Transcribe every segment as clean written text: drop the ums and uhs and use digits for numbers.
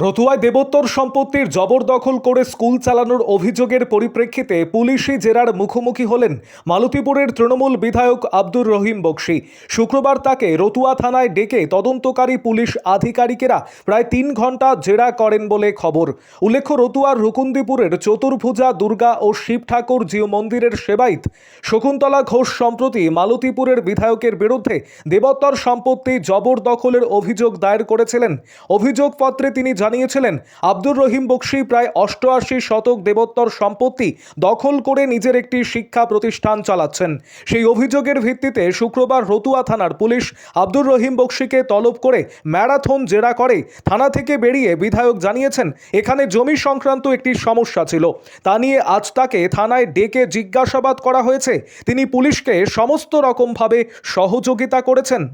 রতুয়ায় দেবোত্তর সম্পত্তির জবরদখল করে স্কুল চালানোর অভিযোগের পরিপ্রেক্ষিতে পুলিশি জেরার মুখোমুখি হলেন মালতীপুরের তৃণমূল বিধায়ক আব্দুর রহিম বক্সী। শুক্রবার তাকে রতুয়া থানায় ডেকে তদন্তকারী পুলিশ আধিকারিকেরা প্রায় 3 ঘন্টা জেরা করেন বলে খবর। উল্লেখ্য, রতুয়ার রুকুন্দিপুরের চতুর্ভুজা দুর্গা ও শিব ঠাকুর জিউ মন্দিরের সেবায়িত শকুন্তলা ঘোষ সম্প্রতি মালতীপুরের বিধায়কের বিরুদ্ধে দেবোত্তর সম্পত্তি জবরদখলের অভিযোগ দায়ের করেছিলেন। অভিযোগপত্রে তিনি জানিয়েছিলেন, আব্দুর রহিম বক্সী প্রায় 88 শতক দেবোত্তর সম্পত্তি দখল করে নিজের একটি শিক্ষা প্রতিষ্ঠান চালাচ্ছেন। সেই অভিযোগের ভিত্তিতে শুক্রবার রতুয়া থানার পুলিশ আব্দুর রহিম বক্সীকে তলব করে ম্যারাথন জেরা করে। থানা থেকে বেরিয়ে বিধায়ক জানিয়েছেন, এখানে জমি সংক্রান্ত একটি সমস্যা ছিল, তা নিয়ে আজ তাকে থানায় ডেকে জিজ্ঞাসাবাদ করা হয়েছে। তিনি পুলিশকে সমস্ত রকমভাবে সহযোগিতা করেছেন।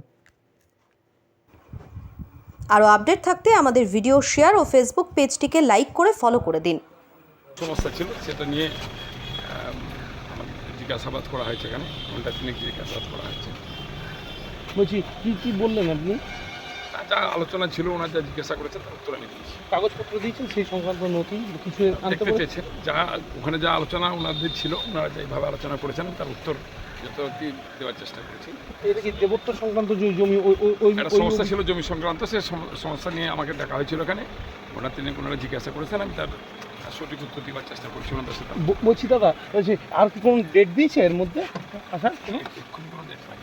আরও আপডেট থাকতে আমাদের ভিডিও শেয়ার ও ফেসবুক পেজটিকে লাইক করে ফলো করে দিন। সমস্যা ছিল সেটা নিয়ে জিজ্ঞাসাবাদ করা হয়েছে, এখানে ঘন্টা তিনেক জিজ্ঞাসাবাদ করা হয়েছে। বলছি কি বললেন আপনি? যা আলোচনা ছিল, ওনার যা জিজ্ঞাসা করেছেন তার উত্তর আমি দিয়েছি। কাগজপত্র দিয়েছেন সেই সংক্রান্ত নথি কিছু আনতে দেখতে চেয়েছেন, যা ওখানে যা আলোচনা ওনাদের ছিল, ওনারা যেভাবে আলোচনা করেছেন তার উত্তর যথাযথ দেওয়ার চেষ্টা করেছি। এটা কি দেবোত্তর সংক্রান্ত জমি একটা সমস্যা ছিল জমি সংক্রান্ত, সে সমস্যা নিয়ে আমাকে ডাকা হয়েছিল এখানে। ওনারা জিজ্ঞাসা করেছেন, আমি তার সঠিক উত্তর দেওয়ার চেষ্টা করছি ওনাদের সাথে। বলছি দাদা, বলছি আর কি কোনো ডেট দিয়েছে এর মধ্যে? আচ্ছা, কোনো ডেট নাই।